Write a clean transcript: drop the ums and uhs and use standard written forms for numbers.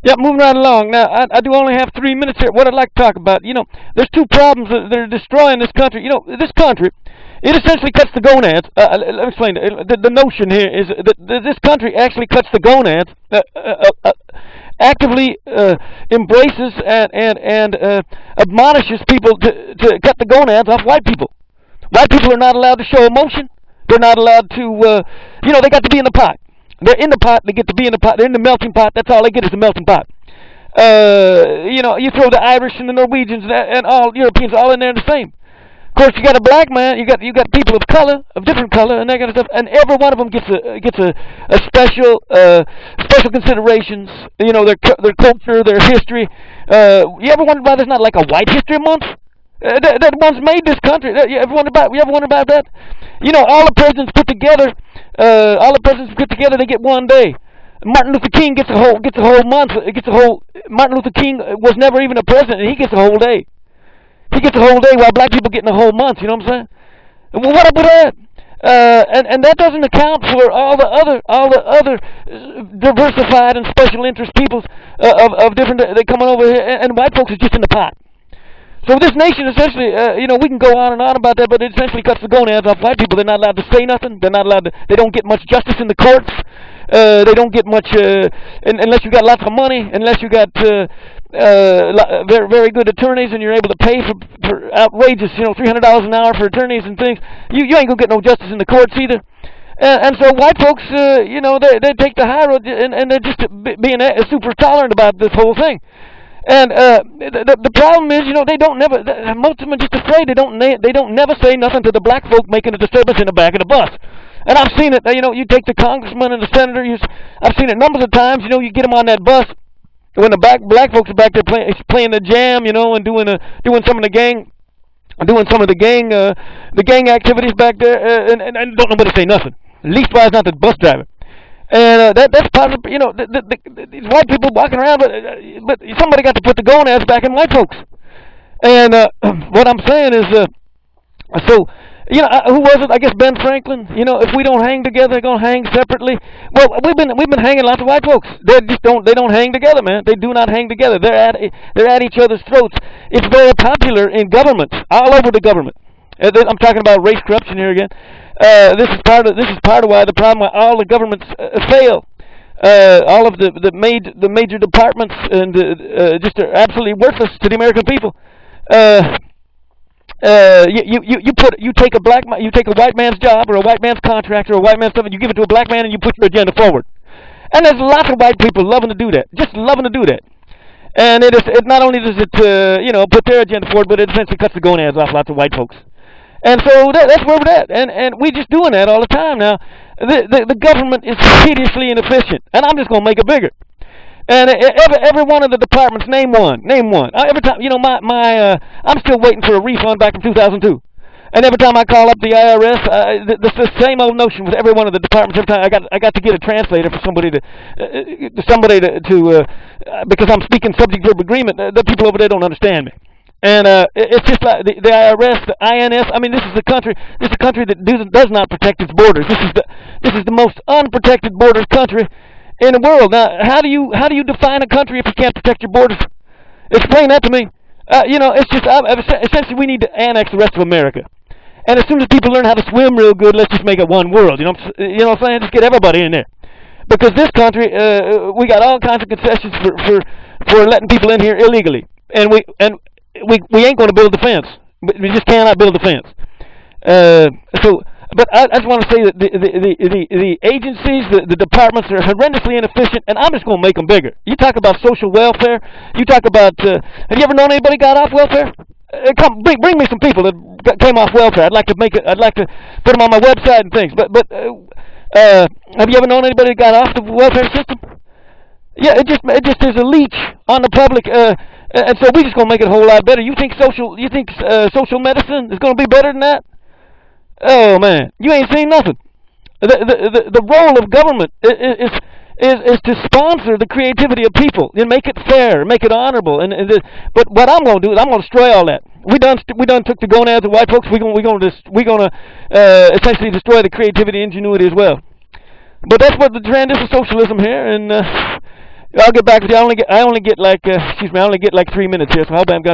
Yeah, moving right along. Now, I do only have 3 minutes here. What I'd like to talk about, there's two problems that are destroying this country. This country, it essentially cuts the gonads. Let me explain. The notion here is that this country actually cuts the gonads, actively embraces and admonishes people to cut the gonads off white people. White people are not allowed to show emotion. They're not allowed to, they got to be in the pot. They're in the pot. They get to be in the pot. They're in the melting pot. That's all they get is the melting pot. You throw the Irish and the Norwegians and all Europeans all in there the same. Of course, you got a black man. You got people of color, of different color, and that kind of stuff. And every one of them gets a special considerations. Their culture, their history. You ever wonder why there's not like a White History Month? That once made this country. You ever wonder about that? All the presidents put together. They get one day. Martin Luther King gets a whole month. Martin Luther King was never even a president, and he gets a whole day. He gets a whole day while black people getting a whole month. You know what I'm saying? Well, what up with that? And that doesn't account for all the other diversified and special interest peoples of different. They coming over here, and white folks are just in the pot. So this nation essentially, we can go on and on about that, but it essentially cuts the gonads off white people. They're not allowed to say nothing. They're not allowed to. They don't get much justice in the courts. They don't get much unless you got lots of money. Unless you got very very good attorneys and you're able to pay for outrageous, $300 an hour for attorneys and things. You ain't gonna get no justice in the courts either. And so white folks, they take the high road and they're just being super tolerant about this whole thing. And the problem is, they don't never. Most of them are just afraid. They don't never say nothing to the black folk making a disturbance in the back of the bus. And I've seen it. You take the congressman and the senator. I've seen it numbers of times. You get them on that bus when the black folks are back there playing the jam, and doing some of the gang activities back there, and don't nobody say nothing. Leastwise, not the bus driver. And that's part of, these white people walking around, but somebody got to put the gonads back in white folks. And what I'm saying is, who was it? I guess Ben Franklin. If we don't hang together, they're gonna hang separately. Well, we've been hanging lots of white folks. They don't hang together, man. They do not hang together. They're at each other's throats. It's very popular in government, all over the government. I'm talking about race corruption here again. This is part of why the problem why all the governments fail. All of the major departments and just are absolutely worthless to the American people. You take a white man's job or a white man's contract or a white man's stuff and you give it to a black man and you put your agenda forward. And there's lots of white people loving to do that, just loving to do that. And it not only does it put their agenda forward, but it essentially cuts the gonads off lots of white folks. And so that's where we're at, and we're just doing that all the time now. The government is hideously inefficient, and I'm just gonna make it bigger. And every one of the departments, name one. Every time, I'm still waiting for a refund back from 2002. And every time I call up the IRS, the same old notion with every one of the departments. Every time I got to get a translator for somebody to because I'm speaking subject verb agreement. The people over there don't understand me. And it's just like the IRS, the INS. I mean, this is a country that does not protect its borders. This is the most unprotected borders country in the world. Now, how do you define a country if you can't protect your borders? Explain that to me. It's just essentially we need to annex the rest of America. And as soon as people learn how to swim real good, let's just make it one world. You know what I'm saying? Just get everybody in there. Because this country, we got all kinds of concessions for letting people in here illegally, and we ain't going to build a fence. We just cannot build a fence. But I just want to say that the agencies, the departments are horrendously inefficient, and I'm just going to make them bigger. You talk about social welfare. You talk about. Have you ever known anybody got off welfare? Bring me some people that came off welfare. I'd like to put them on my website and things. But have you ever known anybody that got off the welfare system? Yeah, it just is a leech on the public. And so we're just gonna make it a whole lot better. You think social medicine is gonna be better than that? Oh man, you ain't seen nothing. The role of government is to sponsor the creativity of people and make it fair, make it honorable. But what I'm gonna do is I'm gonna destroy all that. We done took the gonads of white folks. We're gonna essentially destroy the creativity and ingenuity as well. But that's what the trend is of socialism here, and I'll get back with you. I only get like excuse me. I only get like 3 minutes here, so I hope I'm